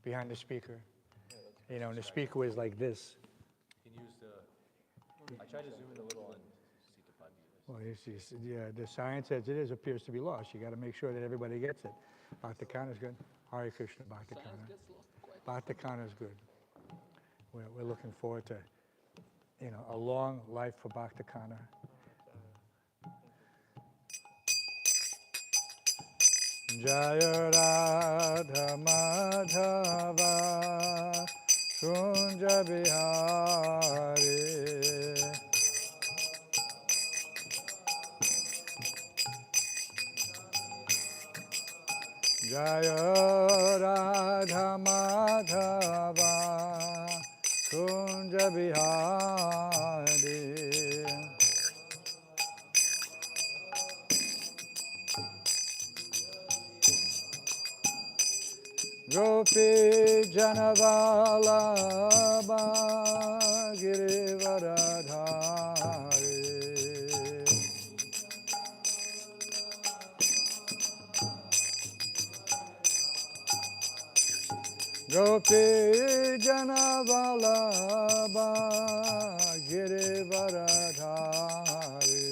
behind the speaker. You know, and the speaker was like this. You can use the, I tried to zoom in a little on Sita Padi. Well, yeah, the science as it is appears to be lost. You got to make sure that everybody gets it. Bhakti-kana is good. Hare Krishna, Bhakti-kana. Bhakti-kana is good. We're looking forward to, you know, a long life for Bhakti-kana. Jaya Radha Madhava Kunja Bihari Jaya Radha Madhava Kunja Bihari Gopi Janavalabha Girivaradhari Gopi Janavalabha Girivaradhari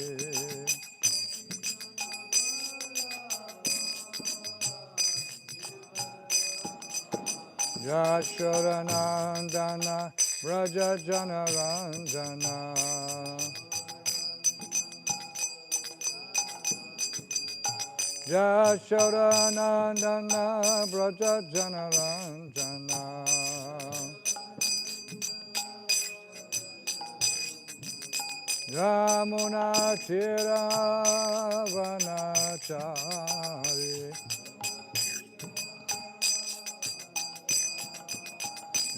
Yashodanandana Braja Janaranjana Yashodanandana Braja Janaranjana Yamuna Tiravanachari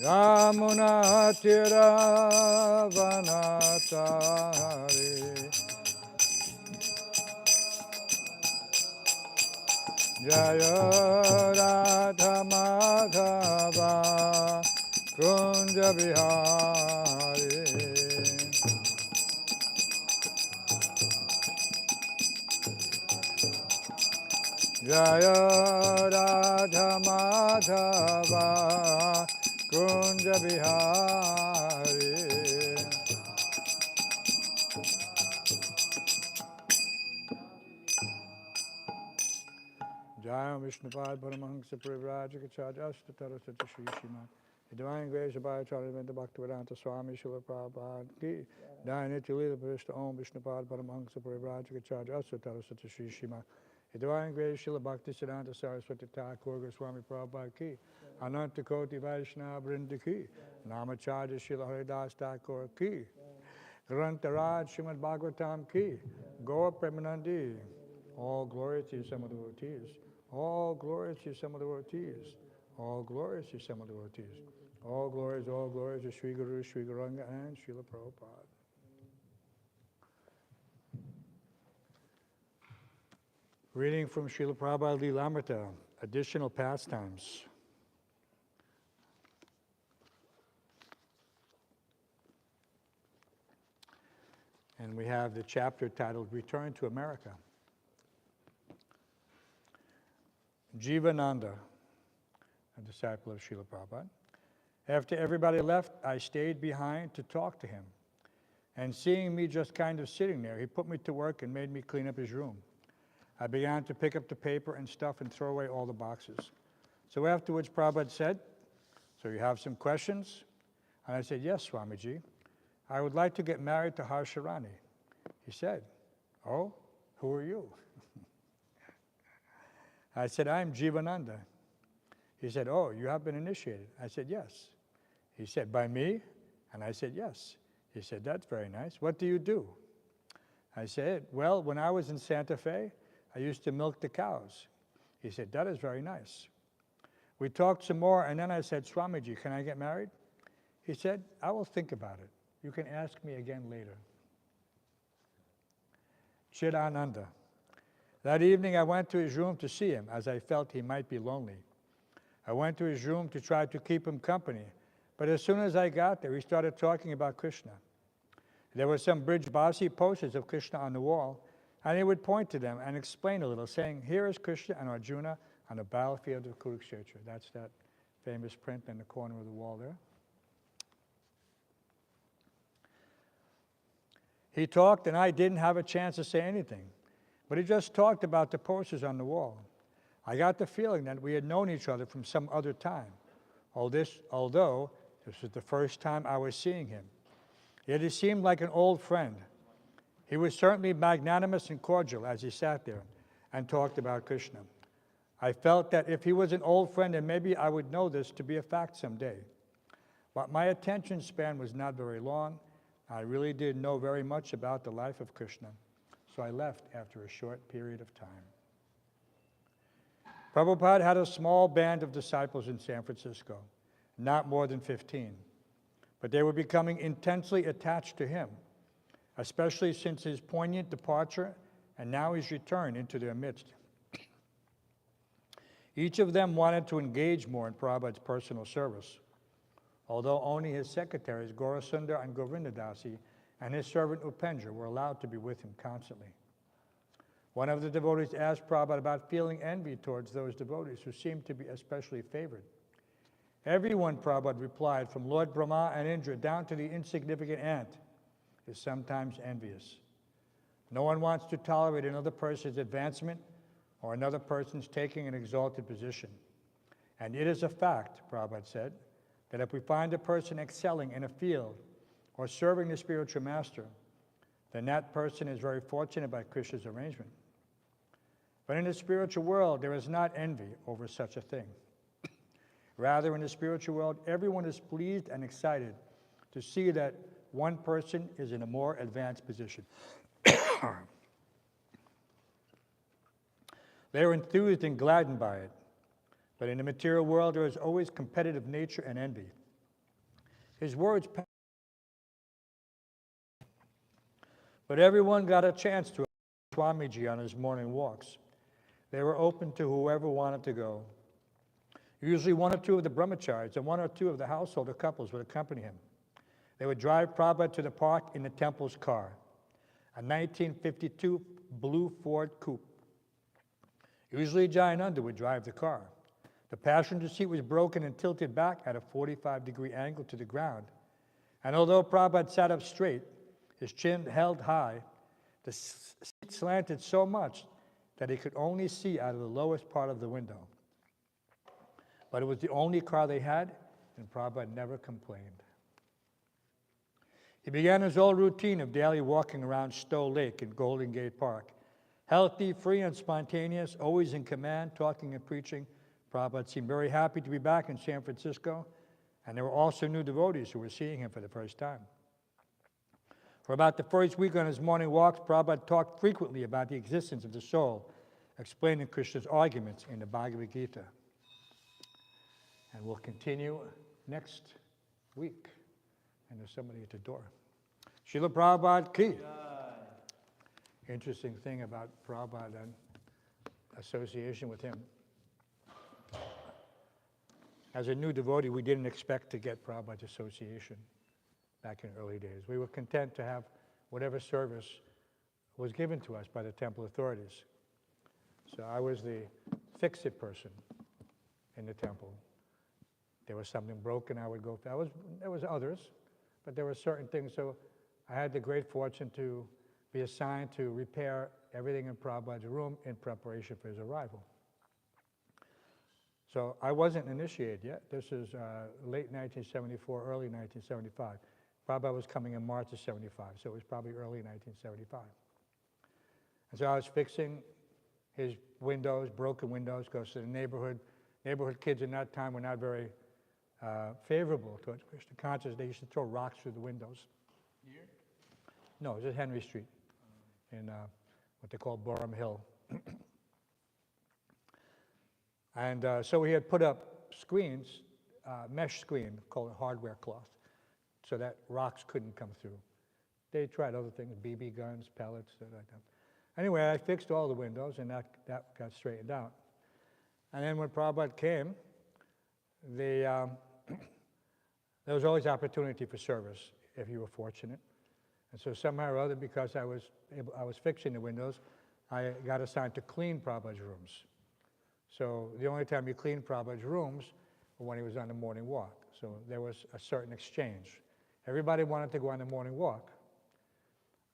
Yamuna Tiravanachari Jaya Radha Madhava Kunja Bihari Jaya Radha Madhava Kunja Bihari Jaya Vishnupad Paramahansa Parivrajaka Astatara Sata Shri Śrimad The Divine Grace of Bhāgavatam Bhaktivedanta Swami Srila Prabhupada Ki Jaya Nitya Lila Parishta Om Vishnupad Paramahansa Parivrajaka Astatara Sata Shri Śrimad The Divine Grace Srila Bhaktisiddhanta Saraswati Thakur Goswami Prabhupada Ki Ananta Koti Vaishnava Vrinda Ki Namacharya Srila Haridas Thakur Ki Grantaraj Śrimad Bhāgavatam Ki Gaur Premanandi All glory to you, some of the devotees. All glory to you, some of the devotees. All glory to you, some of the devotees. All glories to Sri Guru, Sri Gauranga, and Srila Prabhupada. Reading from Srila Prabhupada Lilamrita, additional pastimes. And we have the chapter titled Return to America. Jivananda, a disciple of Srila Prabhupada. After everybody left, I stayed behind to talk to him. And seeing me just kind of sitting there, he put me to work and made me clean up his room. I began to pick up the paper and stuff and throw away all the boxes. So afterwards, Prabhupada said, so you have some questions? And I said, yes, Swamiji. I would like to get married to Harsharani. He said, oh, who are you? I said, I'm Jivananda. He said, oh, you have been initiated. I said, yes. He said, by me? And I said, yes. He said, that's very nice. What do you do? I said, well, when I was in Santa Fe, I used to milk the cows. He said, that is very nice. We talked some more, and then I said, Swamiji, can I get married? He said, I will think about it. You can ask me again later. Chidananda. That evening, I went to his room to see him, as I felt he might be lonely. I went to his room to try to keep him company, but as soon as I got there, he started talking about Krishna. There were some Brijbasi posters of Krishna on the wall, and he would point to them and explain a little, saying, here is Krishna and Arjuna on the battlefield of Kurukshetra. That's that famous print in the corner of the wall there. He talked, and I didn't have a chance to say anything, but he just talked about the posters on the wall. I got the feeling that we had known each other from some other time, although this was the first time I was seeing him. Yet he seemed like an old friend. He was certainly magnanimous and cordial as he sat there and talked about Krishna. I felt that if he was an old friend, then maybe I would know this to be a fact someday. But my attention span was not very long. I really didn't know very much about the life of Krishna, so I left after a short period of time. Prabhupada had a small band of disciples in San Francisco, not more than 15, but they were becoming intensely attached to him, especially since his poignant departure and now his return into their midst. Each of them wanted to engage more in Prabhupada's personal service, although only his secretaries, Gaurasundar and Govindadasi, and his servant Upendra were allowed to be with him constantly. One of the devotees asked Prabhupada about feeling envy towards those devotees who seemed to be especially favored. Everyone, Prabhupada replied, from Lord Brahma and Indra down to the insignificant ant, is sometimes envious. No one wants to tolerate another person's advancement or another person's taking an exalted position. And it is a fact, Prabhupada said, that if we find a person excelling in a field or serving the spiritual master, then that person is very fortunate by Krishna's arrangement. But in the spiritual world, there is not envy over such a thing. Rather, in the spiritual world, everyone is pleased and excited to see that one person is in a more advanced position. They are enthused and gladdened by it. But in the material world, there is always competitive nature and envy. His words, but everyone got a chance to Swamiji on his morning walks. They were open to whoever wanted to go. Usually one or two of the brahmacharis and one or two of the householder couples would accompany him. They would drive Prabhupada to the park in the temple's car, a 1952 blue Ford Coupe. Usually Jayananda would drive the car. The passenger seat was broken and tilted back at a 45-degree angle to the ground. And although Prabhupada sat up straight, his chin held high, the seat slanted so much that he could only see out of the lowest part of the window. But it was the only car they had, and Prabhupada never complained. He began his old routine of daily walking around Stowe Lake in Golden Gate Park. Healthy, free, and spontaneous, always in command, talking and preaching. Prabhupada seemed very happy to be back in San Francisco, and there were also new devotees who were seeing him for the first time. For about the first week on his morning walks, Prabhupada talked frequently about the existence of the soul, explaining Krishna's arguments in the Bhagavad Gita. And we'll continue next week. And there's somebody at the door. Srila Prabhupada ki. Interesting thing about Prabhupada and association with him. As a new devotee, we didn't expect to get Prabhupada's association back in early days. We were content to have whatever service was given to us by the temple authorities. So I was the fix-it person in the temple. There was something broken, I would go. There was others, but there were certain things. So I had the great fortune to be assigned to repair everything in Prabhupada's room in preparation for his arrival. So I wasn't initiated yet. This is late 1974, early 1975. Prabhupada was coming in March of 75, so it was probably early 1975. And so I was fixing his windows, broken windows, because the neighborhood kids in that time were not very favorable towards Krishna consciousness. They used to throw rocks through the windows. Here? No, it was at Henry Street in what they call Borum Hill. And so we had put up screens, mesh screen, called hardware cloth, so that rocks couldn't come through. They tried other things, BB guns, pellets, stuff like that. Anyway, I fixed all the windows, and that got straightened out. And then when Prabhupada came, there was always opportunity for service, if you were fortunate. And so somehow or other, because I was fixing the windows, I got assigned to clean Prabhupada's rooms. So the only time you cleaned Prabhupada's rooms when he was on the morning walk. So there was a certain exchange. Everybody wanted to go on the morning walk,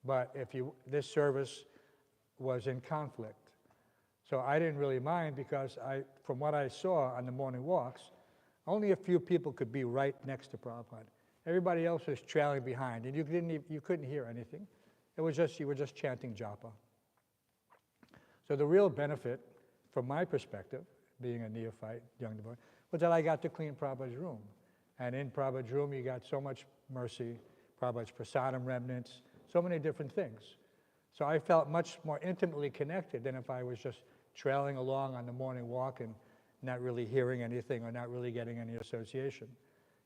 but this service was in conflict. So I didn't really mind because from what I saw on the morning walks, only a few people could be right next to Prabhupada. Everybody else was trailing behind, and you couldn't hear anything. It was just, you were just chanting japa. So the real benefit, from my perspective, being a neophyte, young devotee, was that I got to clean Prabhupada's room. And in Prabhupada's room, you got so much mercy, Prabhupada's prasadam remnants, so many different things. So I felt much more intimately connected than if I was just trailing along on the morning walk and not really hearing anything or not really getting any association.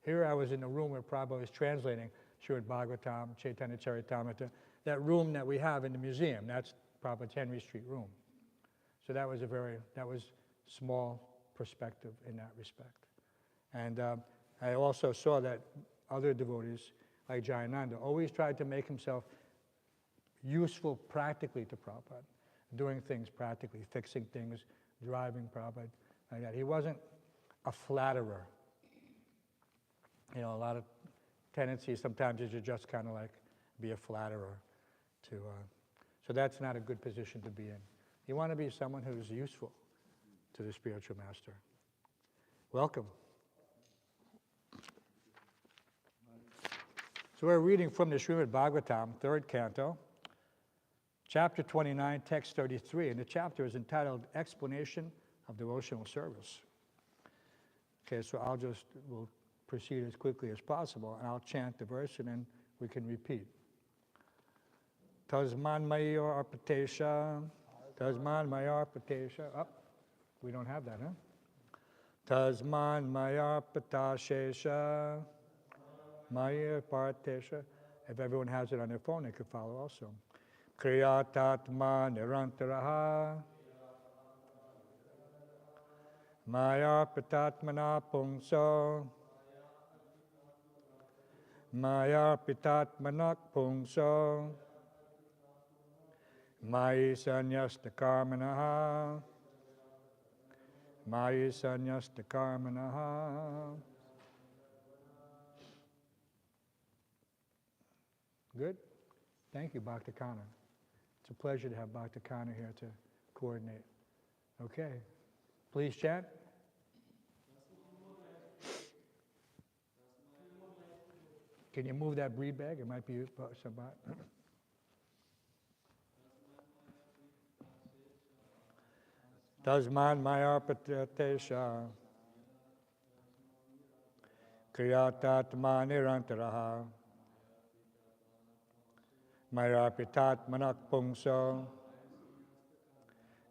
Here I was in the room where Prabhupada was translating Śrimad Bhāgavatam, Chaitanya Charitamrita, that room that we have in the museum. That's Prabhupada's Henry Street room. So that was small perspective in that respect. And I also saw that other devotees, like Jayananda, always tried to make himself useful practically to Prabhupada, doing things practically, fixing things, driving Prabhupada, like that. He wasn't a flatterer. You know, a lot of tendencies sometimes is to just kind of like be a flatterer. So that's not a good position to be in. You want to be someone who's useful to the spiritual master. Welcome. So we're reading from the Śrimad Bhāgavatam, 3rd canto, chapter 29, text 33, and the chapter is entitled Explanation of Devotional Service. Okay, so we'll proceed as quickly as possible, and I'll chant the verse, and then we can repeat. Tasman Mayor Arpatesha, Tasman Mayor Arpatesha. We don't have that, huh? Tasman Mayor Arpatashesha, Mayor Partesha. If everyone has it on their phone, they could follow also. Kriyatatma Nirantaraha, Maya Pitatmana Pungso, Maya Pitatmanak Pungso, Mayi Sanyasta Karmanaha, Mayi Sanyasta Karmanaha. Good? Thank you, Bhakta Kana. It's a pleasure to have Bhakta Kana here to coordinate. Okay. Please chant. Can you move that breed bag? It might be somebody. Tasman Mayarpatesha Kriyatatma Nirantaraha Mayarpitatmanak Pungso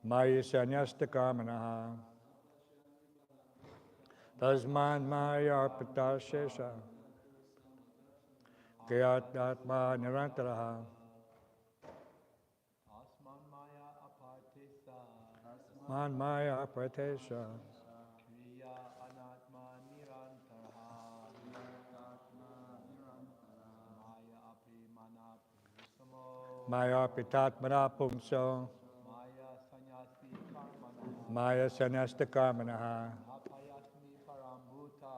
Mayi Sanyasta Karmanaha Tasman Mayarpatashesha Kriyatatma Nirantaraha Man Maya Pratesha Kriya Anatma Nirantarha Maya Aprimana Pungsamo Maya Pitatmana Pungso Maya Sanyasi Karmana Maya Sanyasta Karmanaha Napayasmi Parambhuta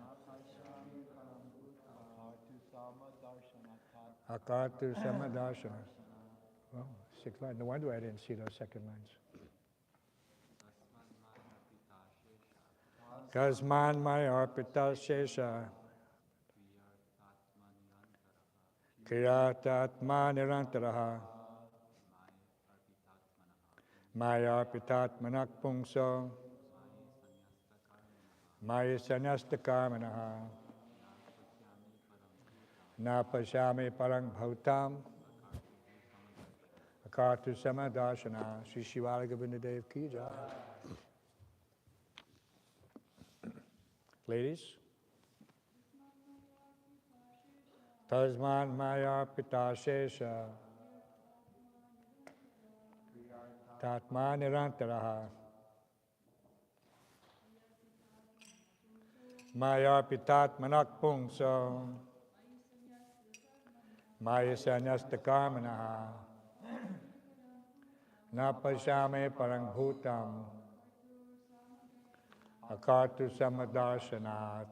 Akartu Sama Darshanathat Akartu Samadarshana. Well, 6 lines. No wonder I didn't see those second lines. Kasman Maya Arpita Shesha Kriyatatma Nirantaraha Maya Arpitatmanak Pungso Maya Sanyasta Karmanaha Napashami Parang Bhautam Akartu Samadarshana. Sri Shivali Govinda Dev Ki Jai. Ladies. Tasman Maya Pitashesha Tatma Nirantaraha Maya Pitatmanak Pungso Maya Sanyasta Karmanaha Napashame Parang Bhutam Akartu Samadarshanat.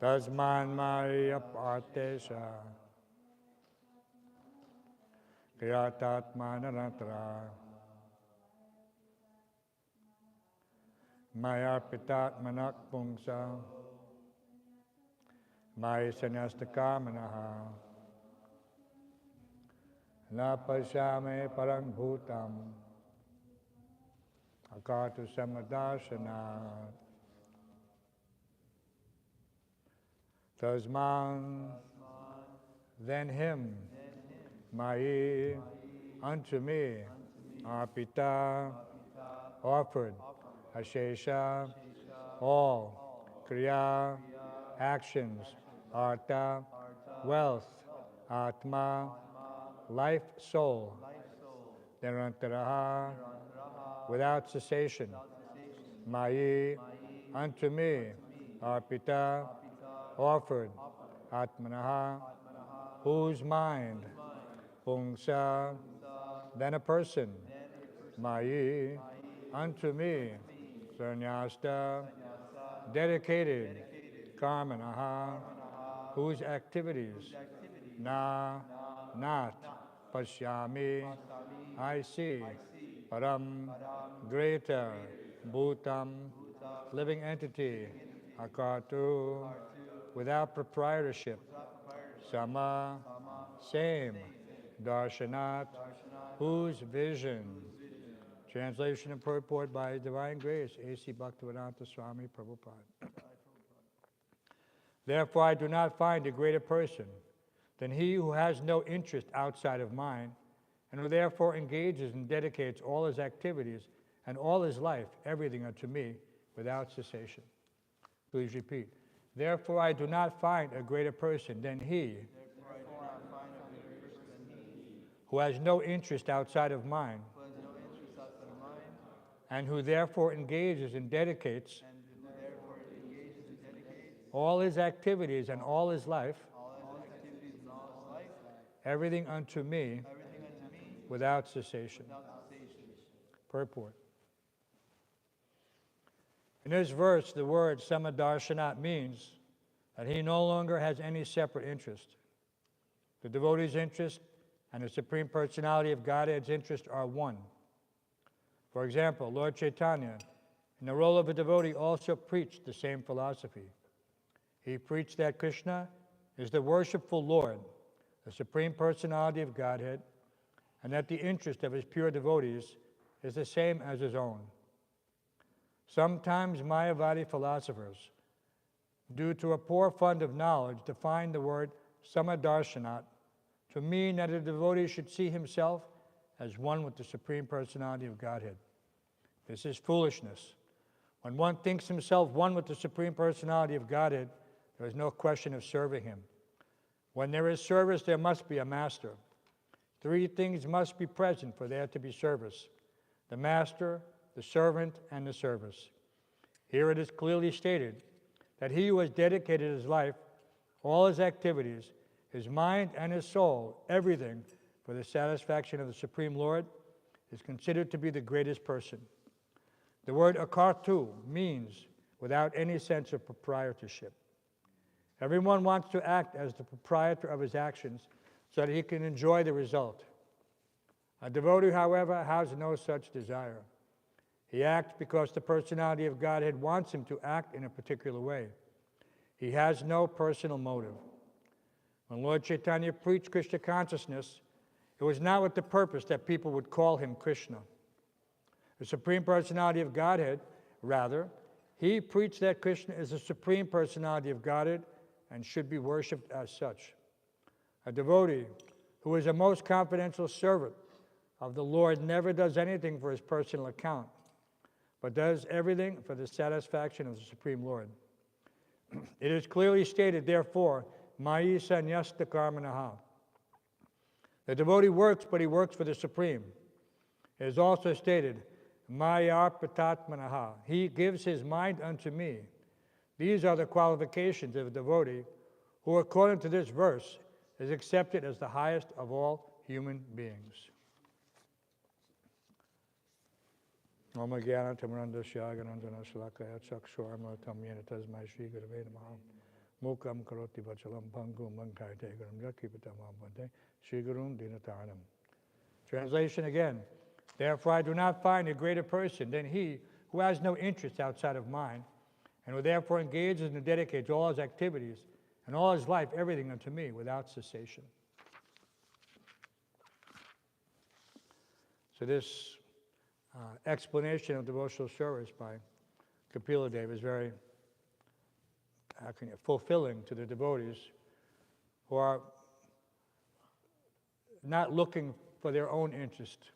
Tasman Maria Partesha. Kriyatatmananatra. Maya Pitatmanak Pungsa. Maya Sanyastakamanaha. Na Pashame Parang Bhutam. Akartu Samadarshanat. Tasman, then him, Mai, unto me, Arpita, offered, Ashesha, all, Kriya, actions, Arta, wealth, Atma, life, soul, Nirantaraha, without cessation, Mai, unto me, Arpita, offered, Atmanaha, whose mind, Pungsa, then a person, Mai, unto me, Sarnyasta, dedicated, Karmanaha, whose activities, Na, not, Pashyami, I see, Param, greater, Bhutam, living entity, Akartu, without proprietorship, Sama, same, Darshanat, whose vision. Translation and purport by His Divine Grace, A.C. Bhaktivedanta Swami Prabhupada. Therefore, I do not find a greater person than he who has no interest outside of mine, and who therefore engages and dedicates all his activities and all his life, everything unto me, without cessation. Please repeat. Therefore, I do not find a greater person than he who has no interest outside of mine, and who therefore engages and dedicates all his activities and all his life, everything unto me, without cessation. Purport. In this verse, the word Samadarshanat means that he no longer has any separate interest. The devotee's interest and the Supreme Personality of Godhead's interest are one. For example, Lord Chaitanya, in the role of a devotee, also preached the same philosophy. He preached that Krishna is the worshipful Lord, the Supreme Personality of Godhead, and that the interest of his pure devotees is the same as his own. Sometimes Mayavadi philosophers, due to a poor fund of knowledge, define the word Samadarshanat to mean that a devotee should see himself as one with the Supreme Personality of Godhead. This is foolishness. When one thinks himself one with the Supreme Personality of Godhead, there is no question of serving him. When there is service, there must be a master. Three things must be present for there to be service: the master, the servant, and the service. Here it is clearly stated that he who has dedicated his life, all his activities, his mind and his soul, everything for the satisfaction of the Supreme Lord, is considered to be the greatest person. The word akartu means without any sense of proprietorship. Everyone wants to act as the proprietor of his actions so that he can enjoy the result. A devotee, however, has no such desire. He acts because the personality of Godhead wants him to act in a particular way. He has no personal motive. When Lord Chaitanya preached Krishna consciousness, it was not with the purpose that people would call him Krishna. The Supreme Personality of Godhead, rather, he preached that Krishna is the Supreme Personality of Godhead and should be worshipped as such. A devotee who is a most confidential servant of the Lord never does anything for his personal account, but does everything for the satisfaction of the Supreme Lord. It is clearly stated, therefore, Mayi Sanyasta Karmanaha. The devotee works, but he works for the Supreme. It is also stated, Maya Pratatmanaha. He gives his mind unto me. These are the qualifications of a devotee who, according to this verse, is accepted as the highest of all human beings. Om Gyana Tamarandasya Ganandana Shalakaya Chakshurma Tamyena Tasmai Shri Gurave Namaha Mukam Karoti Vachalam Pangu Mankai Tegaram Yakipatamam Bante Shri Gurum Dinataranam. Translation again. Therefore I do not find a greater person than he who has no interest outside of mine, and who therefore engages and dedicates all his activities and all his life, everything unto me without cessation. So this explanation of devotional service by Kapila Deva is very fulfilling to the devotees who are not looking for their own interest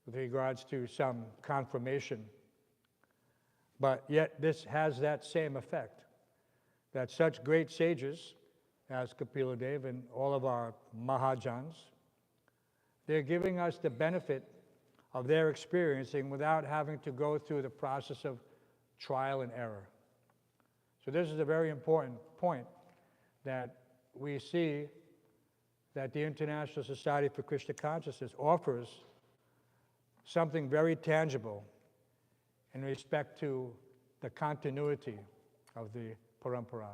with regards to some confirmation. But yet this has that same effect, that such great sages as Kapila Deva and all of our Mahajans, they're giving us the benefit of their experiencing without having to go through the process of trial and error. So this is a very important point, that we see that the International Society for Krishna Consciousness offers something very tangible in respect to the continuity of the parampara.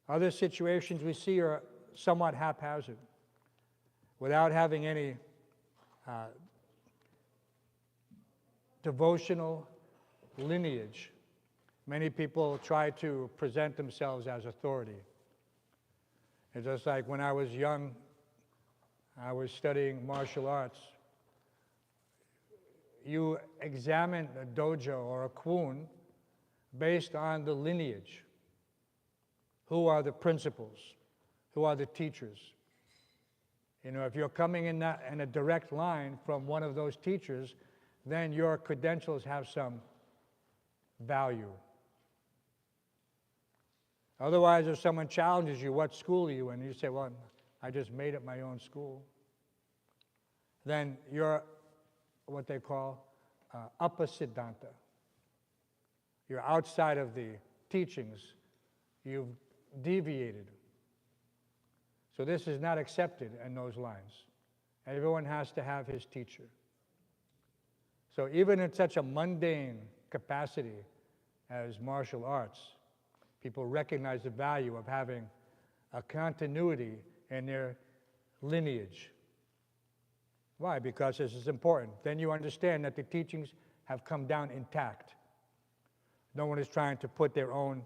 Other situations we see are somewhat haphazard, without having any devotional lineage. Many people try to present themselves as authority. It's just like when I was young, I was studying martial arts. You examine a dojo or a kwun based on the lineage. Who are the principals? Who are the teachers? You know, if you're coming in a direct line from one of those teachers, then your credentials have some value. Otherwise, if someone challenges you, what school are you in? And you say, well, I just made up my own school. Then you're what they call apasiddhanta. You're outside of the teachings. You've deviated. So this is not accepted in those lines. Everyone has to have his teacher. So even in such a mundane capacity as martial arts, people recognize the value of having a continuity in their lineage. Why? Because this is important. Then you understand that the teachings have come down intact. No one is trying to put their own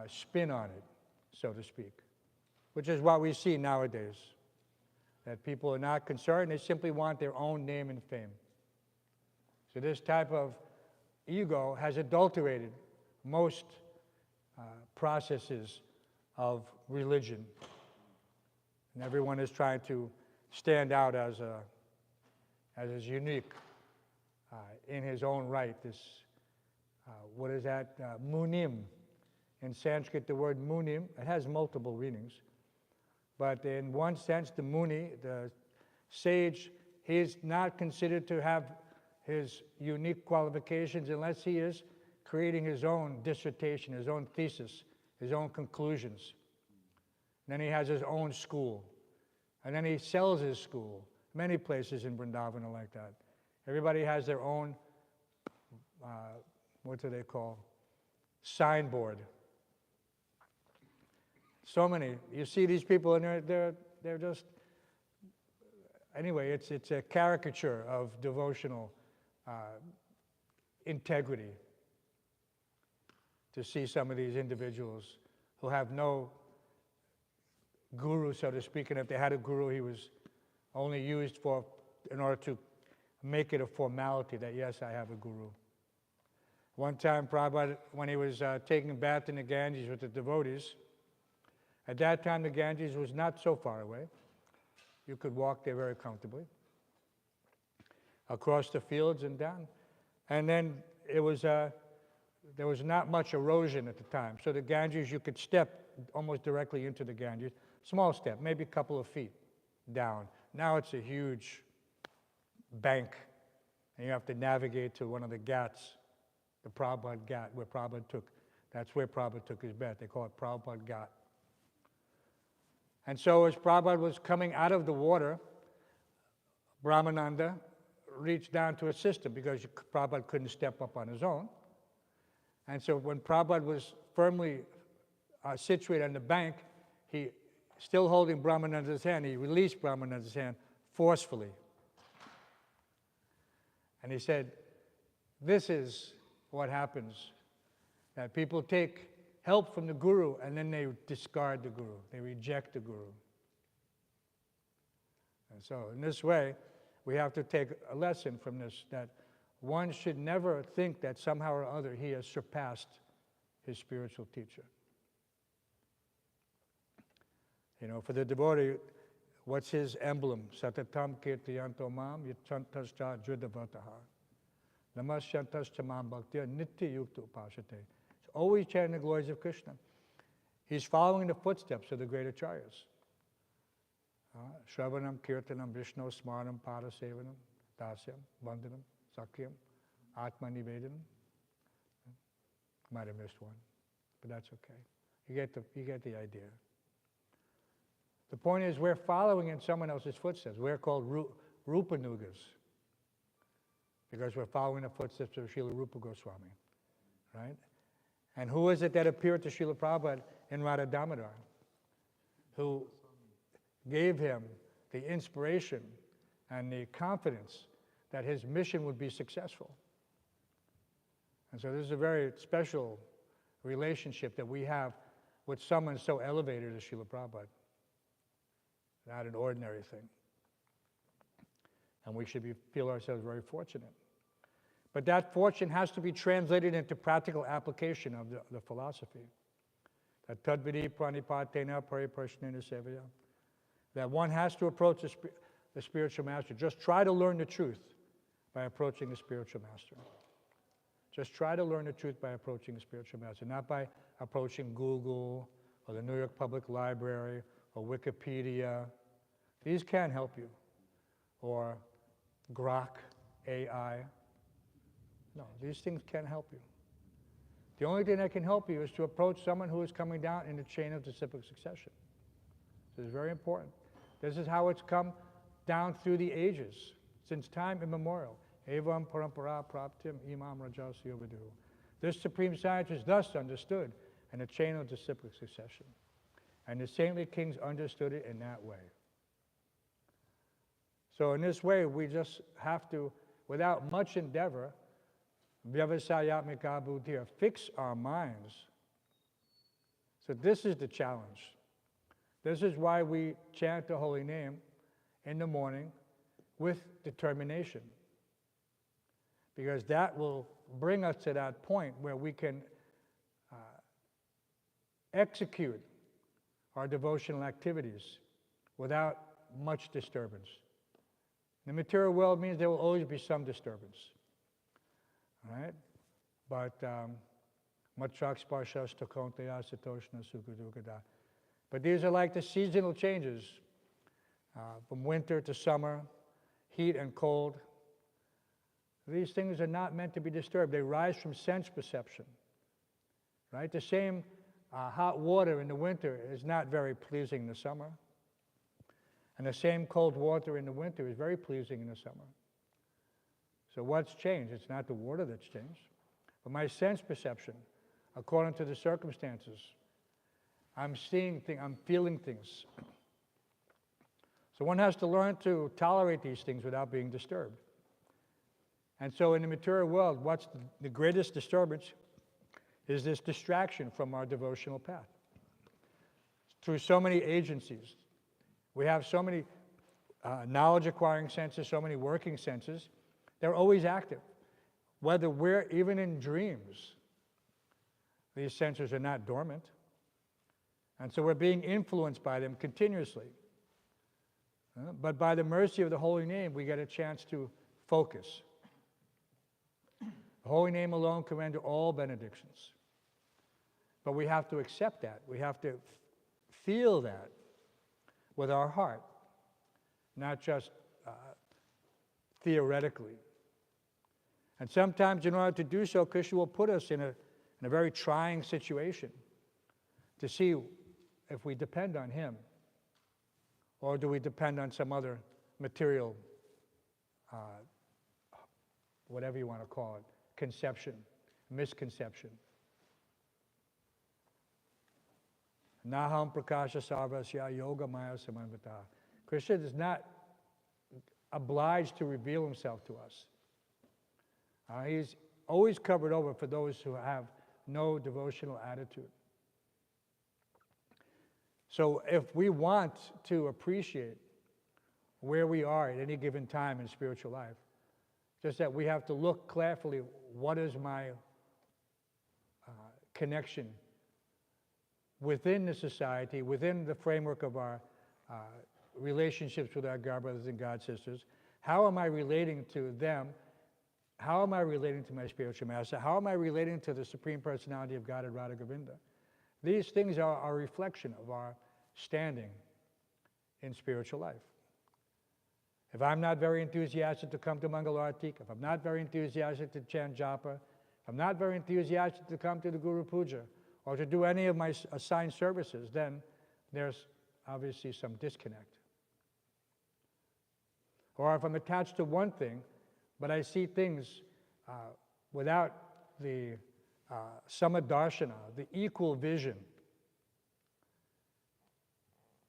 spin on it, so to speak, which is what we see nowadays, that people are not concerned, they simply want their own name and fame. So this type of ego has adulterated most processes of religion. And everyone is trying to stand out as unique in his own right. This, what is that? Munim. In Sanskrit, the word munim, it has multiple meanings. But in one sense, the muni, the sage, he is not considered to have his unique qualifications unless he is creating his own dissertation, his own thesis, his own conclusions. And then he has his own school. And then he sells his school. Many places in Vrindavan are like that. Everybody has their own, what do they call, signboard. So many. You see these people and they're just, anyway, it's a caricature of devotional integrity to see some of these individuals who have no guru, so to speak, and if they had a guru, he was only used in order to make it a formality that, yes, I have a guru. One time, Prabhupada, when he was taking a bath in the Ganges with the devotees, at that time the Ganges was not so far away. You could walk there very comfortably, across the fields and down. And then there was not much erosion at the time, so the Ganges, you could step almost directly into the Ganges. Small step, maybe a couple of feet down. Now it's a huge bank, and you have to navigate to one of the ghats, the Prabhupada Ghat, where Prabhupada took, that's where Prabhupada took his bath. They call it Prabhupada Ghat. And so as Prabhupada was coming out of the water, Brahmananda reach down to assist him because Prabhupada couldn't step up on his own. And so when Prabhupada was firmly situated on the bank, he, still holding Brahmananda's hand, he released Brahmananda's hand forcefully. And he said, this is what happens, that people take help from the Guru and then they discard the Guru, they reject the Guru. And so in this way, we have to take a lesson from this, that one should never think that somehow or other he has surpassed his spiritual teacher. You know, for the devotee, what's his emblem? Satatam kirtiyanto mam yachantascha judavataha. Namasyantascha mam bhaktya nitya yukta upashate. He's always chanting the glories of Krishna. He's following the footsteps of the great acharyas. Shravanam, Kirtanam, Vishnu, Smaranam, Padasevanam, Dasyam, Vandanam, Sakyam, Atma Nivedanam. Might have missed one, but that's okay. You get the idea. The point is, we're following in someone else's footsteps. We're called Rupanugas, because we're following the footsteps of Srila Rupa Goswami, right? And who is it that appeared to Srila Prabhupada in Radha Damodar, who gave him the inspiration and the confidence that his mission would be successful? And so this is a very special relationship that we have with someone so elevated as Srila Prabhupada. Not an ordinary thing. And we should feel ourselves very fortunate. But that fortune has to be translated into practical application of the philosophy. That tadvidi pranipatena pariprashnena sevaya. That one has to approach the spiritual master. Just try to learn the truth by approaching the spiritual master. Just try to learn the truth by approaching the spiritual master, not by approaching Google or the New York Public Library or Wikipedia. These can help you. Or Grok, AI. No, these things can't help you. The only thing that can help you is to approach someone who is coming down in the chain of disciplic succession. This is very important. This is how it's come down through the ages, since time immemorial. Evam parampara praptim imam rajasya vidu. This supreme science is thus understood in a chain of disciplic succession. And the saintly kings understood it in that way. So in this way, we just have to, without much endeavor, vyavasayatmika buddhya, fix our minds. So this is the challenge. This is why we chant the holy name in the morning with determination. Because that will bring us to that point where we can execute our devotional activities without much disturbance. The material world means there will always be some disturbance, all right? But but these are like the seasonal changes from winter to summer, heat and cold. These things are not meant to be disturbed. They rise from sense perception, right? The same hot water in the winter is not very pleasing in the summer. And the same cold water in the winter is very pleasing in the summer. So what's changed? It's not the water that's changed, but my sense perception, according to the circumstances. I'm seeing things, I'm feeling things. So one has to learn to tolerate these things without being disturbed. And so in the material world, what's the greatest disturbance is this distraction from our devotional path. Through so many agencies. We have so many knowledge-acquiring senses, so many working senses. They're always active. Whether we're even in dreams, these senses are not dormant. And so we're being influenced by them continuously. But by the mercy of the holy name, we get a chance to focus. The holy name alone can render all benedictions. But we have to accept that. We have to feel that with our heart, not just theoretically. And sometimes in order to do so, Krishna will put us in a very trying situation to see if we depend on him or do we depend on some other material whatever you want to call it, conception, misconception. Naham prakasha sarvasya yoga maya samanvata. Krishna is not obliged to reveal himself to us. He's always covered over for those who have no devotional attitude. So if we want to appreciate where we are at any given time in spiritual life, just that we have to look carefully, what is my connection within the society, within the framework of our relationships with our God brothers and God sisters? How am I relating to them? How am I relating to my spiritual master? How am I relating to the Supreme Personality of God, Radha Govinda? These things are a reflection of our standing in spiritual life. If I'm not very enthusiastic to come to Mangalarti, if I'm not very enthusiastic to chant japa, if I'm not very enthusiastic to come to the Guru Puja, or to do any of my assigned services, then there's obviously some disconnect. Or if I'm attached to one thing, but I see things without the samadarshana, the equal vision.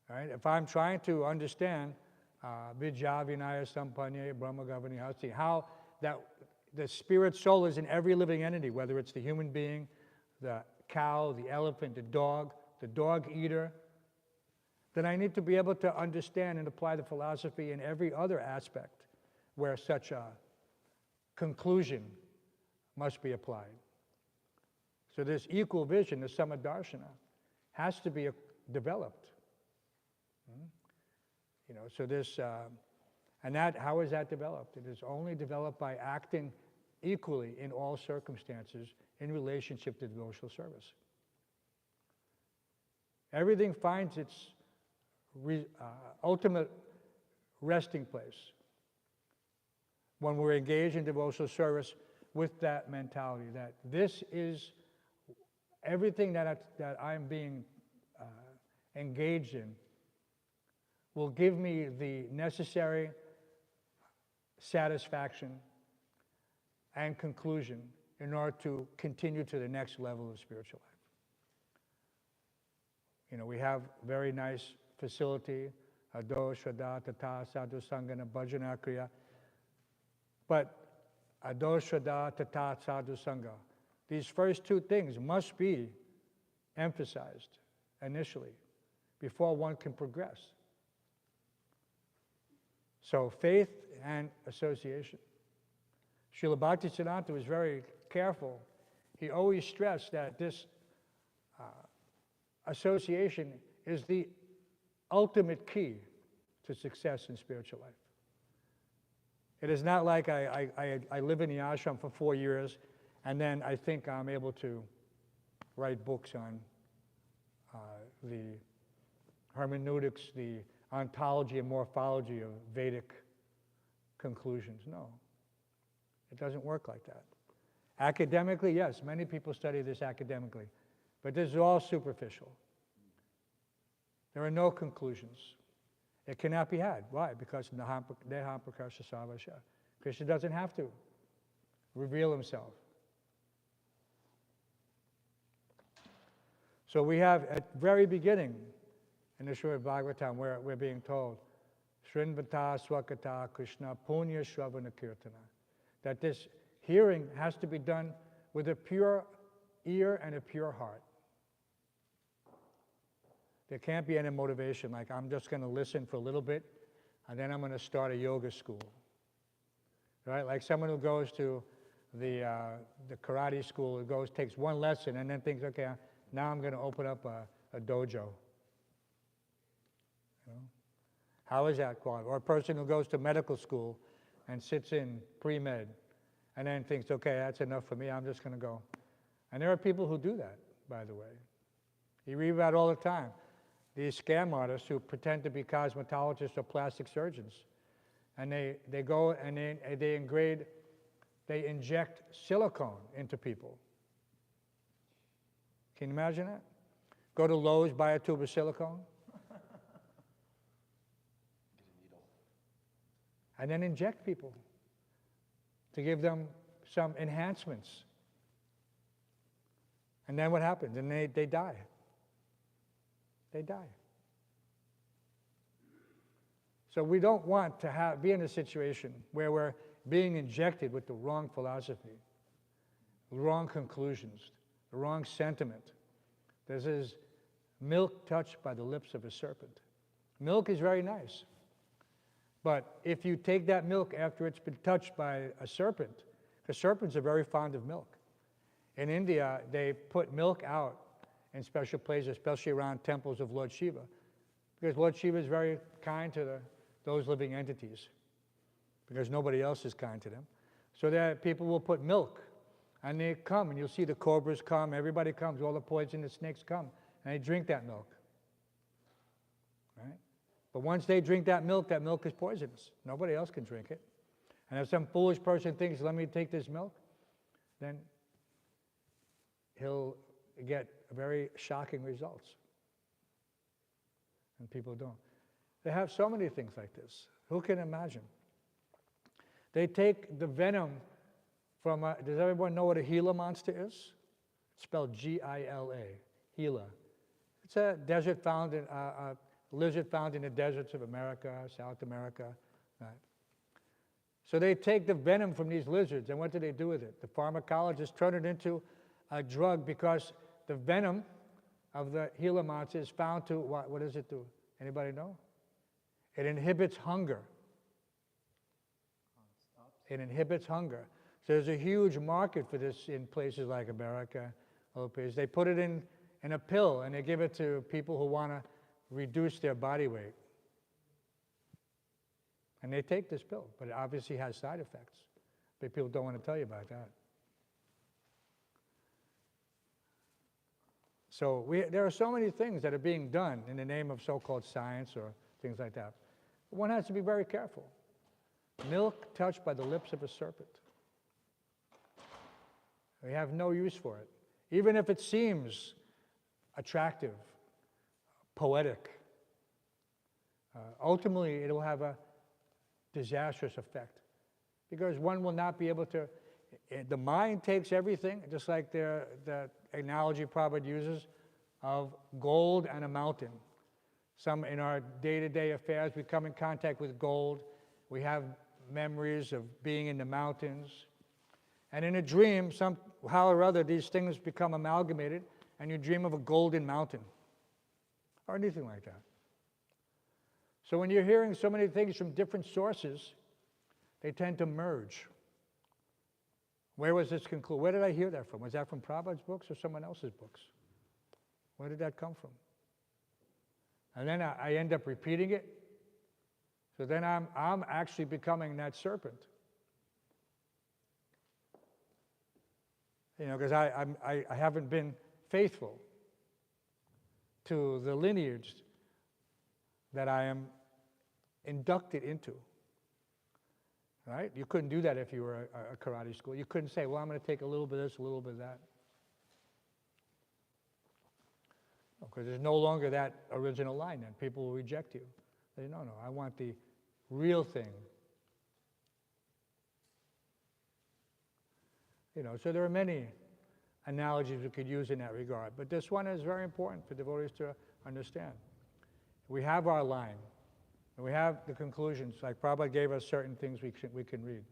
Right? If I'm trying to understand Vidya Vinaya Sampanya Brahma Gavani Hasti, how that the spirit soul is in every living entity, whether it's the human being, the cow, the elephant, the dog eater, then I need to be able to understand and apply the philosophy in every other aspect where such a conclusion must be applied. So this equal vision, the samadarshana, has to be developed. You know, so this, and that, how is that developed? It is only developed by acting equally in all circumstances in relationship to devotional service. Everything finds its ultimate resting place when we're engaged in devotional service with that mentality that this is everything that I'm being engaged in will give me the necessary satisfaction and conclusion in order to continue to the next level of spiritual life. You know, we have very nice facility, Ado, Shraddha, Tata, Sadhu, Sangana, Bhajana, Kriya. But Ado, Shraddha, Tata, Sadhu, Sangha, these first two things must be emphasized initially before one can progress. So faith and association. Srila Bhaktisiddhanta was very careful. He always stressed that this association is the ultimate key to success in spiritual life. It is not like I live in the ashram for 4 years and then I think I'm able to write books on the hermeneutics, the ontology and morphology of Vedic conclusions. No, it doesn't work like that. Academically, yes, many people study this academically, but this is all superficial. There are no conclusions. It cannot be had. Why? Because Naham Prakasha Sarvasya. Krishna doesn't have to reveal himself. So we have at the very beginning in the Śrimad Bhāgavatam where we're being told, Srinvata Swakata Krishna Punya Shravana Kirtana, that this hearing has to be done with a pure ear and a pure heart. There can't be any motivation like I'm just going to listen for a little bit and then I'm going to start a yoga school. Right? Like someone who goes to the karate school, who takes one lesson and then thinks, okay, now I'm going to open up a dojo. You know? How is that going? Or a person who goes to medical school and sits in pre-med and then thinks, okay, that's enough for me, I'm just going to go. And there are people who do that, by the way. You read about all the time. These scam artists who pretend to be cosmetologists or plastic surgeons. And they go and they inject silicone into people. Can you imagine that? Go to Lowe's, buy a tube of silicone. And then inject people. to give them some enhancements. And then what happens? And they die. They die. So we don't want to be in a situation where we're being injected with the wrong philosophy, the wrong conclusions, the wrong sentiment. This is milk touched by the lips of a serpent. Milk is very nice. But if you take that milk after it's been touched by a serpent, because serpents are very fond of milk. In India, they put milk out in special places, especially around temples of Lord Shiva, because Lord Shiva is very kind to those living entities, because nobody else is kind to them. So that people will put milk, and they come, and you'll see the cobras come, everybody comes, all the poisonous snakes come, and they drink that milk. Right? But once they drink that milk is poisonous. Nobody else can drink it. And if some foolish person thinks, let me take this milk, then he'll get very shocking results. And people don't. They have so many things like this. Who can imagine? They take the venom from does everyone know what a Gila monster is? It's spelled Gila, Gila. It's a desert found in, lizard found in the deserts of America, South America. Right? So they take the venom from these lizards, and what do they do with it? The pharmacologists turn it into a drug, because the venom of the Gila monster is found to, what does it do? Anybody know? It inhibits hunger. It inhibits hunger. So there's a huge market for this in places like America, other places. They put it in a pill, and they give it to people who want to reduce their body weight. And they take this pill, but it obviously has side effects. But people don't want to tell you about that. So there are so many things that are being done in the name of so-called science or things like that. One has to be very careful. Milk touched by the lips of a serpent. We have no use for it. Even if it seems attractive, poetic, ultimately it will have a disastrous effect, because one will not be able to, the mind takes everything, just like the analogy Prabhu uses of gold and a mountain. Some in our day-to-day affairs, we come in contact with gold. We have memories of being in the mountains. And in a dream, somehow or other, these things become amalgamated, and you dream of a golden mountain, or anything like that. So when you're hearing so many things from different sources, they tend to merge. Where was this concluded? Where did I hear that from? Was that from Prabhupada's books or someone else's books? Where did that come from? And then I end up repeating it. So then I'm actually becoming that serpent. You know, because I haven't been faithful to the lineage that I am inducted into. Right? You couldn't do that if you were a karate school. You couldn't say, well, I'm going to take a little bit of this, a little bit of that. Because there's no longer that original line then. People will reject you. They say, no, I want the real thing. You know, so there are many analogies we could use in that regard. But this one is very important for devotees to understand. We have our line. And we have the conclusions, like Prabhupada gave us certain things we can read.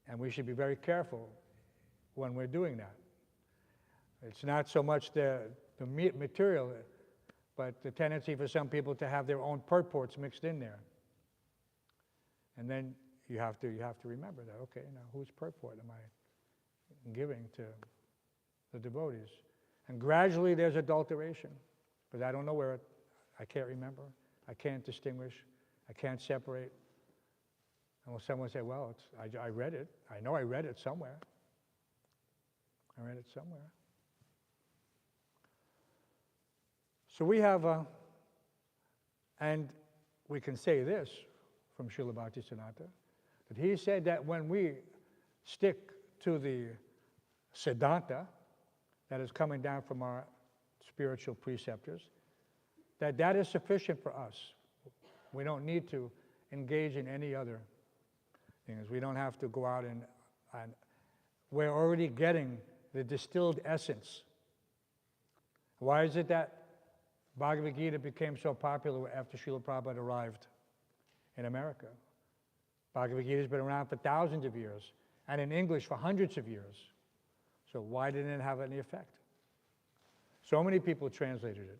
And we should be very careful when we're doing that. It's not so much the material, but the tendency for some people to have their own purports mixed in there. And then you have to remember that, okay, now whose purport am I giving to the devotees? And gradually there's adulteration. Because I don't know where I can't remember, I can't distinguish, I can't separate. And someone say, well, I read it. I know I read it somewhere. I read it somewhere. So we have and we can say this from Srila Bhaktisiddhanta, that he said that when we stick to the Siddhanta that is coming down from our spiritual preceptors, that is sufficient for us. We don't need to engage in any other things. We don't have to go out and we're already getting the distilled essence. Why is it that Bhagavad Gita became so popular after Srila Prabhupada arrived in America? Bhagavad Gita has been around for thousands of years, and in English for hundreds of years. So why didn't it have any effect? So many people translated it.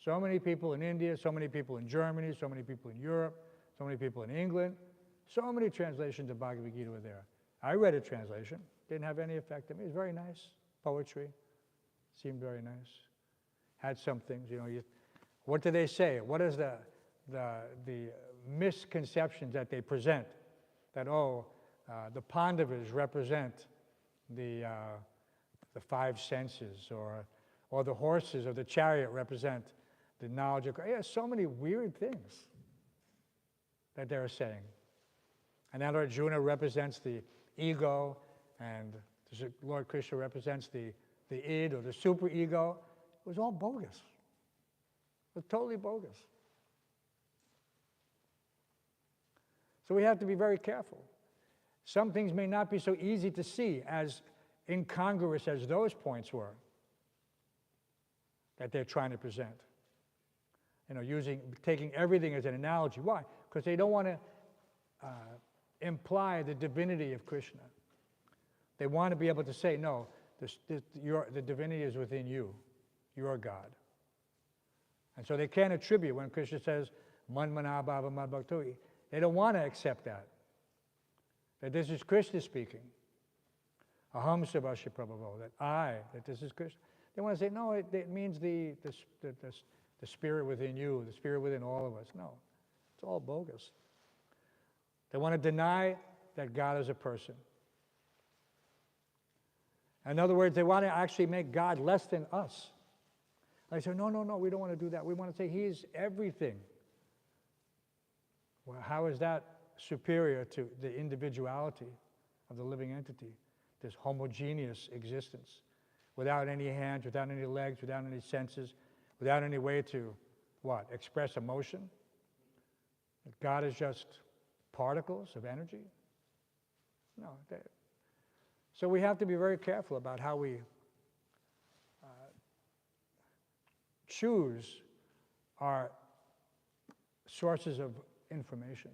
So many people in India, so many people in Germany, so many people in Europe, so many people in England. So many translations of Bhagavad Gita were there. I read a translation. Didn't have any effect on me. It was very nice. Poetry. Seemed very nice. Had some things, what do they say? What is the misconceptions that they present? That, the Pandavas represent the five senses, or the horses of the chariot represent the knowledge of God. Yeah, so many weird things that they're saying. And that Arjuna represents the ego, and Lord Krishna represents the id, or the super ego. It was all bogus. It was totally bogus. So we have to be very careful. Some things may not be so easy to see, as incongruous as those points were that they're trying to present. Taking everything as an analogy. Why? Because they don't want to imply the divinity of Krishna. They want to be able to say, no, the divinity is within you. You're God. And so they can't attribute when Krishna says, Man mana bhava mad bhakto. They don't want to accept that this is Krishna speaking. Aham sabhasya prabhavo, that this is Krishna. They want to say, no, it means the spirit within you, the spirit within all of us. No, it's all bogus. They want to deny that God is a person. In other words, they want to actually make God less than us. I say, no, we don't want to do that. We want to say He is everything. Well, how is that superior to the individuality of the living entity, this homogeneous existence, without any hands, without any legs, without any senses, without any way to, express emotion? God is just particles of energy? No. So we have to be very careful about how we choose our sources of information.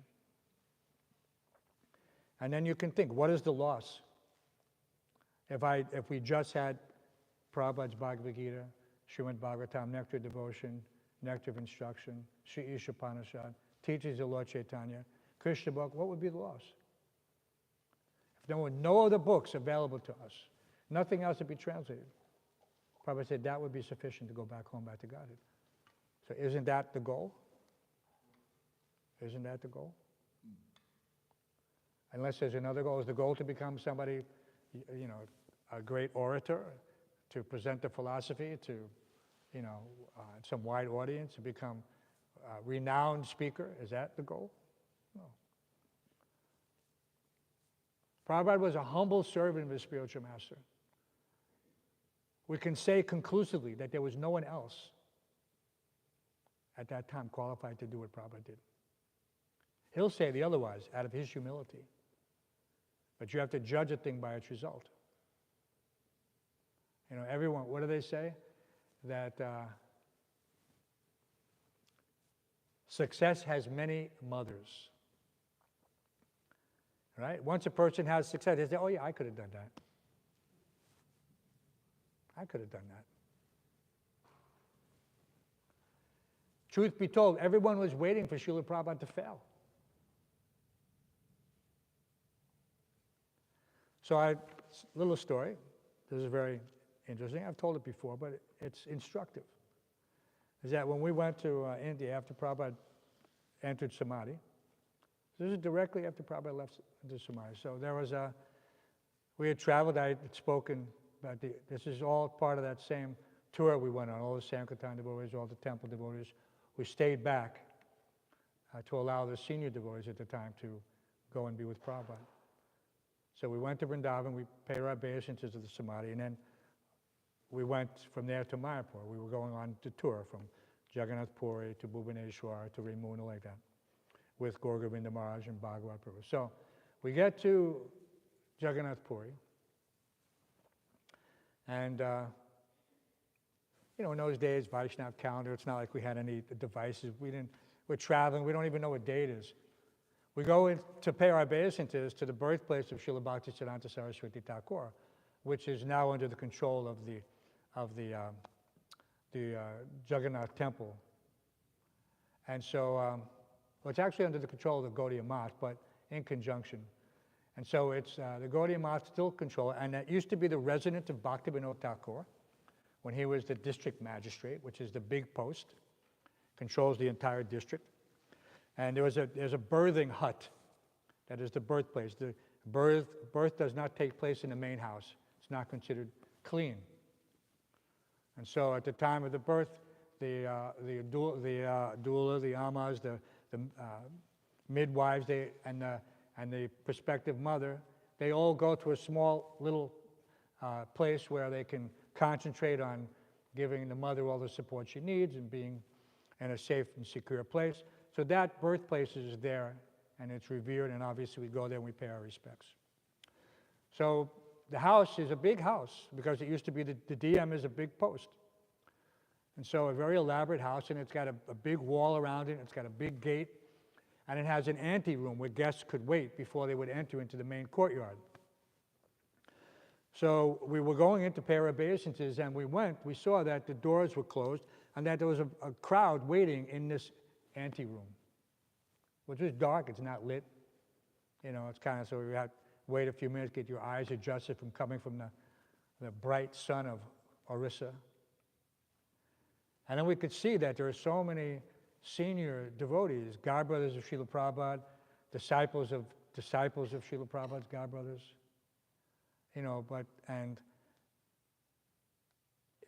And then you can think, what is the loss? If we just had Prabhupada's Bhagavad Gita, Śrimad Bhāgavatam, Nectar of Devotion, Nectar of Instruction, Sri Ishapanishad, teachings of Lord Chaitanya, Krishna book, what would be the loss? If there were no other books available to us, nothing else would be translated. Prabhupada said that would be sufficient to go back home, back to Godhead. So isn't that the goal? Isn't that the goal? Unless there's another goal. Is the goal to become somebody, a great orator, to present the philosophy to, some wide audience, to become a renowned speaker? Is that the goal? No. Prabhupada was a humble servant of his spiritual master. We can say conclusively that there was no one else at that time qualified to do what Prabhupada did. He'll say the otherwise out of his humility. But you have to judge a thing by its result. Everyone, what do they say? That success has many mothers. Right? Once a person has success, they say, oh yeah, I could have done that. I could have done that. Truth be told, everyone was waiting for Srila Prabhupada to fail. So little story. This is very interesting. I've told it before, but it's instructive. Is that when we went to India after Prabhupada entered Samadhi, this is directly after Prabhupada left the Samadhi. So we had traveled, I had spoken about this is all part of that same tour we went on, all the Sankirtan devotees, all the temple devotees. We stayed back to allow the senior devotees at the time to go and be with Prabhupada. So we went to Vrindavan, we paid our obeisances to the Samadhi, and then we went from there to Mayapur. We were going on the tour from Jagannath Puri to Bhubaneswar to Ramuna, like that. with Gaur Govinda Maharaj and Bhagavad Prabhu. So we get to Jagannath Puri, and in those days, Vaishnav calendar, it's not like we had any devices. We're traveling, we don't even know what date is. We go in to pay our obeisances to the birthplace of Srila Bhaktisiddhanta Saraswati Thakur, which is now under the control of the Jagannath Temple. And so, well, it's actually under the control of the Gaudiya Math, but in conjunction. And so it's the Gaudiya Math still control, and that used to be the resident of Bhaktivinoda Thakur when he was the district magistrate, which is the big post, controls the entire district. And there's a birthing hut that is the birthplace. The birth does not take place in the main house. It's not considered clean. And so at the time of the birth, the doula, the ammas, the midwives, and the prospective mother, they all go to a small little place where they can concentrate on giving the mother all the support she needs and being in a safe and secure place. So that birthplace is there, and it's revered, and obviously we go there and we pay our respects. So the house is a big house because it used to be the DM is a big post. And so a very elaborate house, and it's got a big wall around it, it's got a big gate, and it has an anteroom where guests could wait before they would enter into the main courtyard. So we were going in to pay our obeisances, and we saw that the doors were closed, and that there was a crowd waiting in this anteroom, which is dark, it's not lit. It's kind of, so you have to wait a few minutes, get your eyes adjusted from coming from the bright sun of Orissa. And then we could see that there are so many senior devotees, godbrothers of Srila Prabhupada, disciples of Srila Prabhupada's godbrothers, and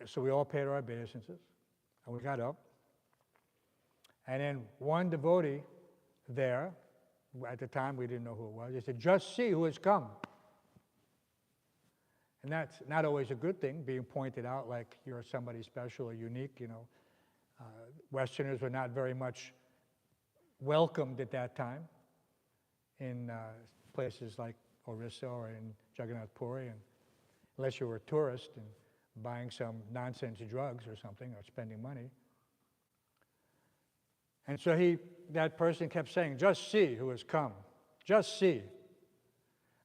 so we all paid our obeisances, and we got up. And then one devotee there, at the time we didn't know who it was, he said, "Just see who has come." And that's not always a good thing, being pointed out like you're somebody special or unique, Westerners were not very much welcomed at that time in places like Orissa or in Jagannath Puri, and unless you were a tourist and buying some nonsense drugs or something, or spending money. And so that person kept saying, "Just see who has come, just see."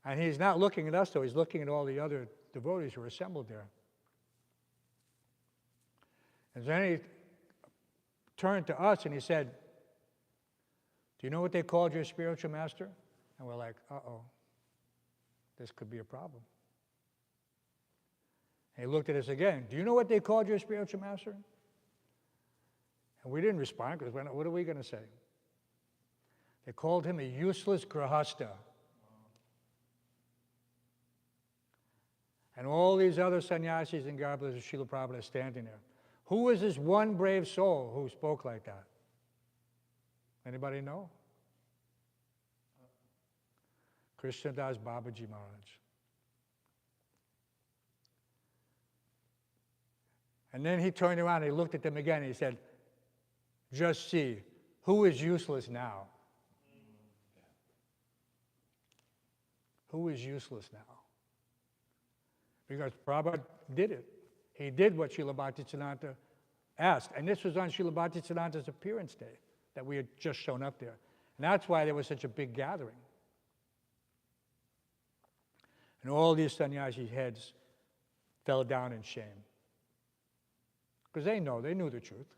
And he's not looking at us though, he's looking at all the other devotees who are assembled there. And then he turned to us and he said, "Do you know what they called your spiritual master?" And we're like, uh-oh, this could be a problem. And he looked at us again, "Do you know what they called your spiritual master?" And we didn't respond because what are we going to say? They called him a useless grahasta. And all these other sannyasis and godbrothers of Srila Prabhupada are standing there. Who was this one brave soul who spoke like that? Anybody know? Krishnadas Babaji Maharaj. And then he turned around and he looked at them again and he said, "Just see, who is useless now?" Who is useless now? Because Prabhupada did it. He did what Srila Bhaktisiddhanta asked. And this was on Srila Bhaktisiddhanta's appearance day that we had just shown up there. And that's why there was such a big gathering. And all these sannyasi heads fell down in shame. Because they knew the truth.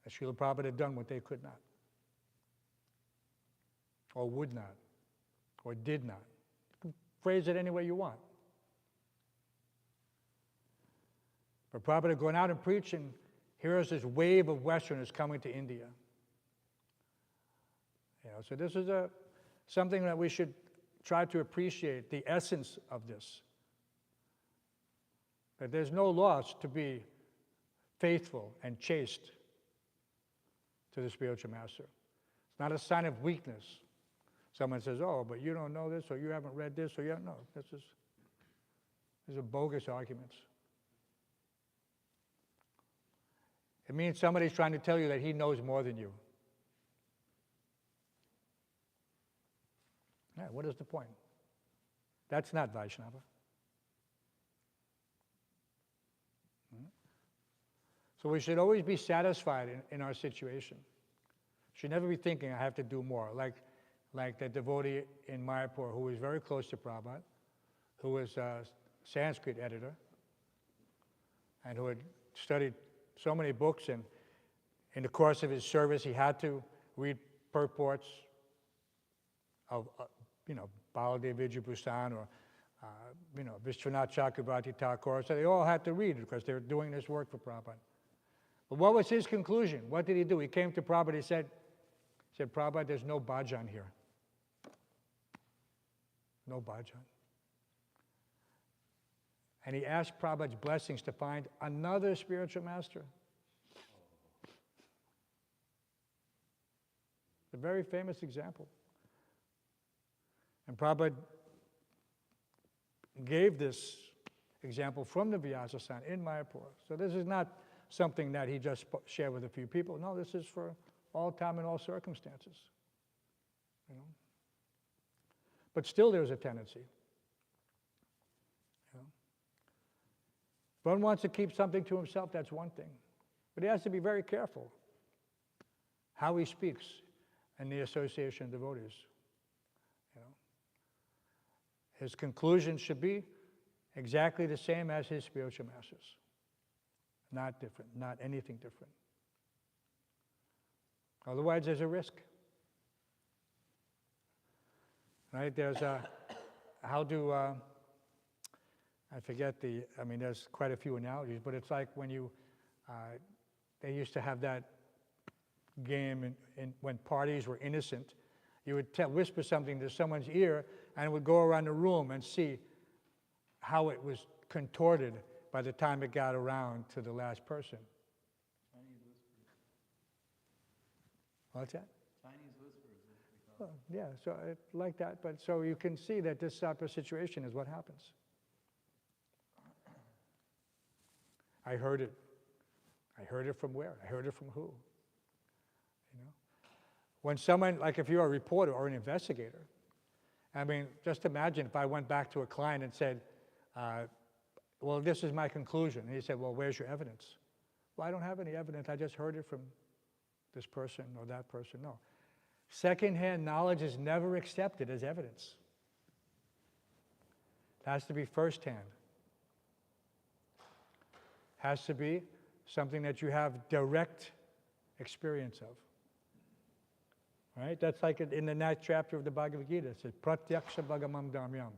That Srila Prabhupada had done what they could not. Or would not. Or did not. You can phrase it any way you want. But Prabhupada had gone out and preached, and here is this wave of Westerners coming to India. So this is something that we should try to appreciate, the essence of this. That there's no loss to be faithful and chaste to the spiritual master. It's not a sign of weakness. Someone says, "Oh, but you don't know this, or you haven't read this, or you don't know." These are bogus arguments. It means somebody's trying to tell you that he knows more than you. Yeah, what is the point? That's not Vaishnava. So we should always be satisfied in our situation. Should never be thinking, I have to do more. Like the devotee in Mayapur who was very close to Prabhupada, who was a Sanskrit editor, and who had studied so many books, and in the course of his service he had to read purports of, Baladev Vijayaprasad or, Vishwanath Chakravarti Thakur. So they all had to read it because they were doing this work for Prabhupada. But what was his conclusion? What did he do? He came to Prabhupada, he said, Prabhupada, there's no bhajan here. No bhajan. And he asked Prabhupada's blessings to find another spiritual master. A very famous example. And Prabhupada gave this example from the Vyasa-san in Mayapur. So this is not something that he just shared with a few people. No, this is for all time and all circumstances. But still there's a tendency. If one wants to keep something to himself, that's one thing. But he has to be very careful how he speaks in the association of devotees. His conclusion should be exactly the same as his spiritual masters. Not different, not anything different. Otherwise, there's a risk. Right? There's there's quite a few analogies, but it's like when they used to have that game when parties were innocent, you would whisper something to someone's ear and it would go around the room and see how it was contorted by the time it got around to the last person. Chinese whispers. What's that? Chinese whispers. As we call Well, yeah, so like that. But so you can see that this type of situation is what happens. I heard it. I heard it from where? I heard it from who? When someone, like if you're a reporter or an investigator, just imagine if I went back to a client and said, well, this is my conclusion. And he said, well, where's your evidence? Well, I don't have any evidence. I just heard it from this person or that person. No. Secondhand knowledge is never accepted as evidence. It has to be firsthand. Has to be something that you have direct experience of. Right? That's like in the 9th chapter of the Bhagavad Gita. It says, Pratyaksha Bhagamam Dhamyam.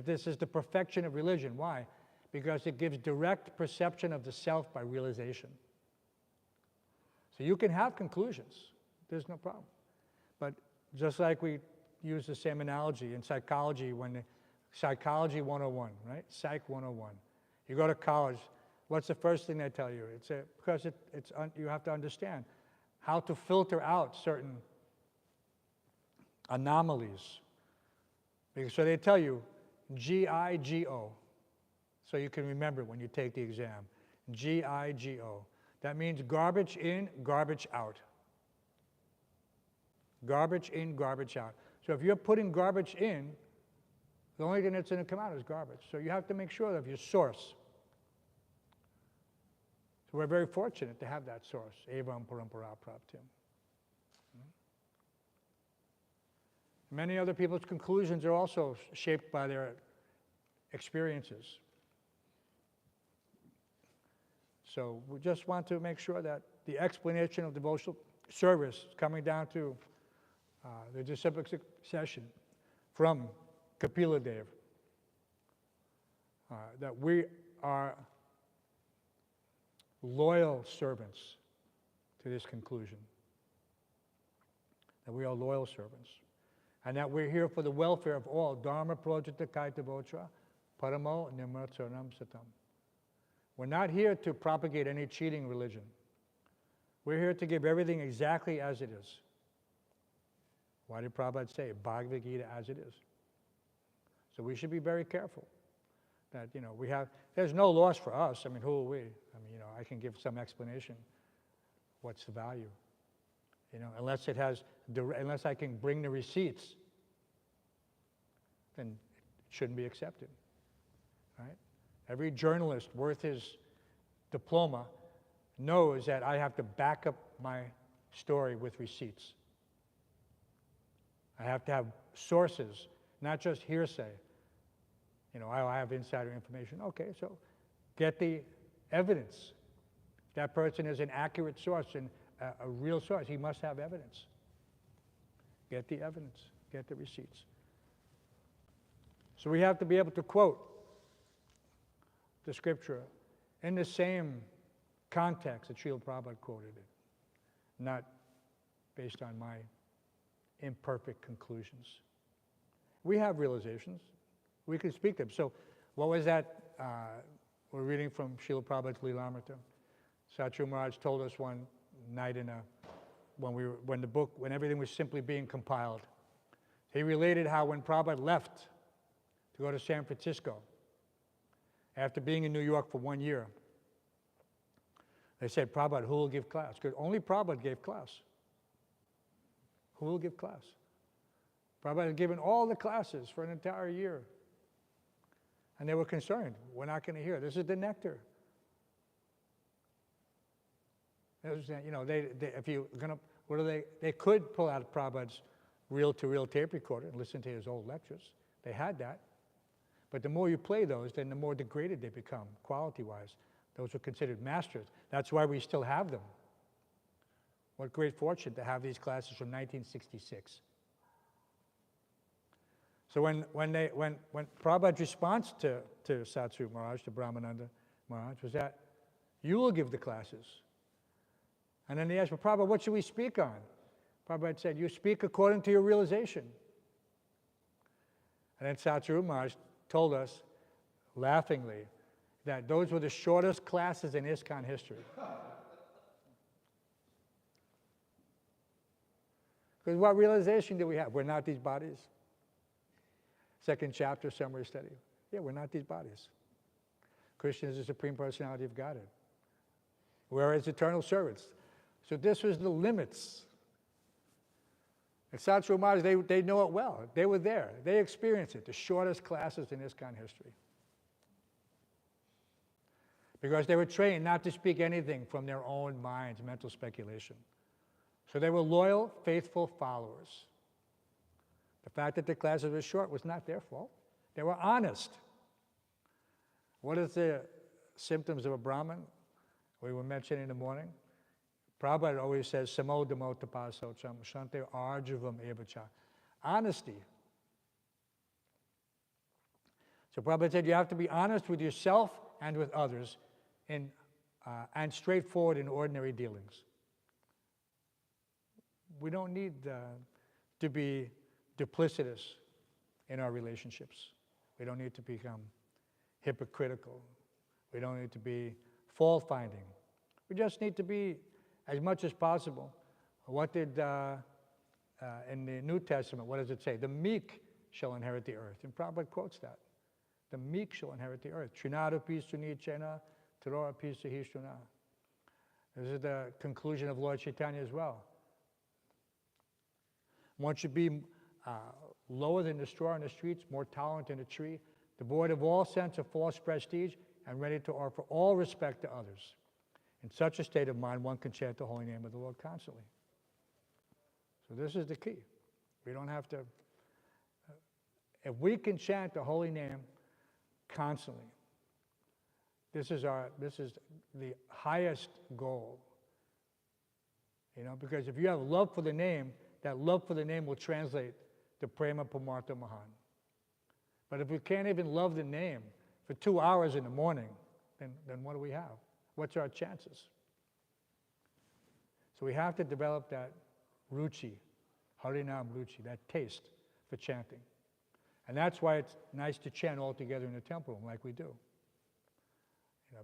This is the perfection of religion. Why? Because it gives direct perception of the self by realization. So you can have conclusions. There's no problem. But just like we use the same analogy in psychology, Psychology 101, right? Psych 101. You go to college, what's the first thing they tell you? Because you have to understand how to filter out certain anomalies. So they tell you G-I-G-O, so you can remember when you take the exam. G-I-G-O. That means garbage in, garbage out. Garbage in, garbage out. So if you're putting garbage in, the only thing that's going to come out is garbage. So you have to make sure of your source. So we're very fortunate to have that source. Evam parampara praptim. Many other people's conclusions are also shaped by their experiences. So we just want to make sure that the explanation of devotional service coming down to the disciplic succession from Kapila Dev, that we are loyal servants to this conclusion. That we are loyal servants. And that we're here for the welfare of all. Dharma projita kaita votra, paramo nimratsaram satam. We're not here to propagate any cheating religion. We're here to give everything exactly as it is. Why did Prabhupada say Bhagavad Gita as it is? So we should be very careful that, there's no loss for us. Who are we? I can give some explanation. What's the value? Unless I can bring the receipts then it shouldn't be accepted, right? Every journalist worth his diploma knows that I have to back up my story with receipts. I have to have sources, not just hearsay. I have insider information. Okay, so get the evidence. If that person is an accurate source and a real source, he must have evidence. Get the evidence, get the receipts. So we have to be able to quote the scripture in the same context that Srila Prabhupada quoted it, not based on my imperfect conclusions. We have realizations. We can speak them. So what was that? We're reading from Srila Prabhupada's Lilamrita. Satru Maharaj told us one night when everything was simply being compiled. He related how when Prabhupada left to go to San Francisco, after being in New York for 1 year, they said, Prabhupada, who will give class? Because only Prabhupada gave class. Who will give class? Prabhupada had given all the classes for an entire year. And they were concerned. We're not going to hear. This is the nectar. They could pull out Prabhupada's reel-to-reel tape recorder and listen to his old lectures. They had that. But the more you play those, then the more degraded they become, quality-wise. Those were considered masters. That's why we still have them. What great fortune to have these classes from 1966. So when Prabhupada's response to Satru Maharaj, to Brahmananda Maharaj, was that you will give the classes. And then they asked, well, Prabhupada, what should we speak on? Prabhupada said, you speak according to your realization. And then Satru Maharaj told us, laughingly, that those were the shortest classes in ISKCON history. Because what realization do we have? We're not these bodies. Second chapter, summary study. Yeah, we're not these bodies. Krishna is the Supreme Personality of Godhead. We're His eternal servants. So this was the limits. And Satru Maharaj, they know it well. They were there. They experienced it, the shortest classes in ISKCON history. Because they were trained not to speak anything from their own minds, mental speculation. So they were loyal, faithful followers. The fact that the classes were short was not their fault. They were honest. What is the symptoms of a Brahmin? We were mentioning in the morning. Prabhupada always says, Samo damo tapasocham shante arjavam evacha. Honesty. So Prabhupada said you have to be honest with yourself and with others and straightforward in ordinary dealings. We don't need to be duplicitous in our relationships. We don't need to become hypocritical. We don't need to be fault-finding. We just need to be, as much as possible, what did, in the New Testament, what does it say? The meek shall inherit the earth. And Prabhupada quotes that. The meek shall inherit the earth. Trinarupi sunichena, tarorapi sahishuna. This is the conclusion of Lord Chaitanya as well. One should be lower than the straw in the streets, more tolerant than a tree, devoid of all sense of false prestige, and ready to offer all respect to others. In such a state of mind, one can chant the holy name of the Lord constantly. So this is the key. We don't have to... if we can chant the holy name constantly, this is the highest goal. Because if you have love for the name, that love for the name will translate to prema pamartha mahan. But if we can't even love the name for 2 hours in the morning, then what do we have? What's our chances? So we have to develop that ruchi, harinam ruchi, that taste for chanting. And that's why it's nice to chant all together in the temple room like we do.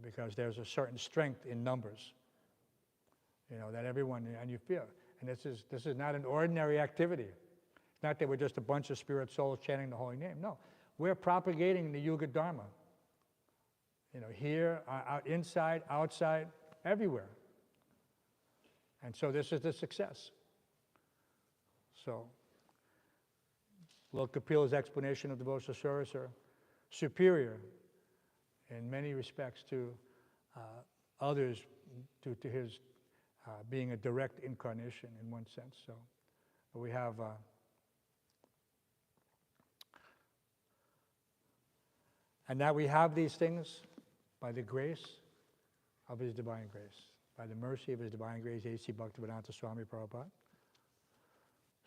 Because there's a certain strength in numbers, that everyone, and you feel. And this is not an ordinary activity. It's not that we're just a bunch of spirit souls chanting the holy name. No, we're propagating the Yuga Dharma. Here, out, inside, outside, everywhere. And so this is the success. So Lord Kapil's explanation of devotional service are superior in many respects to others due to his being a direct incarnation in one sense. So but we have and that we have these things by the grace of his divine grace, by the mercy of his divine grace, A.C. Bhaktivedanta Swami Prabhupada.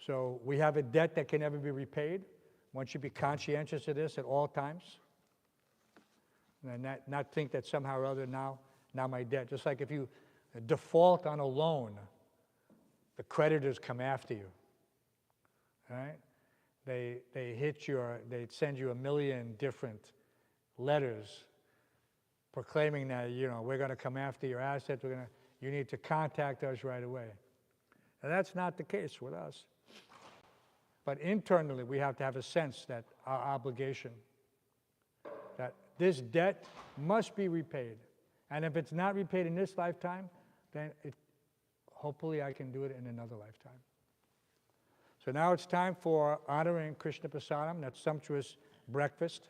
So we have a debt that can never be repaid. One should be conscientious of this at all times. And not think that somehow or other now my debt, just like if you default on a loan, the creditors come after you, right? They send you 1 million different letters proclaiming that, we're going to come after your assets, you need to contact us right away. Now that's not the case with us. But internally, we have to have a sense that our obligation, that this debt must be repaid. And if it's not repaid in this lifetime, then hopefully I can do it in another lifetime. So now it's time for honoring Krishna Prasadam, that sumptuous breakfast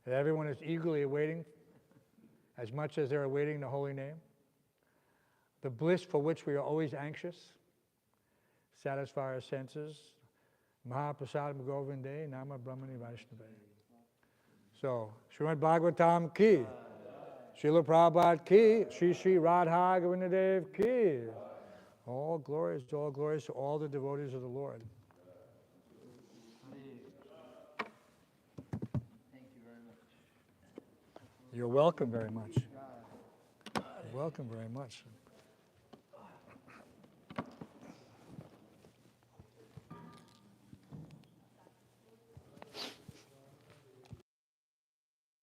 that everyone is eagerly awaiting, as much as they're awaiting the holy name. The bliss for which we are always anxious, satisfy our senses. Mahaprasadam Govinde, Nama Brahmani Vaishnava. So, Śrimad Bhāgavatam ki, Srila Prabhupada ki, Shri Shri Radha Govindadev ki. All glories to all the devotees of the Lord. Thank you very much. You're welcome very much. You're welcome very much.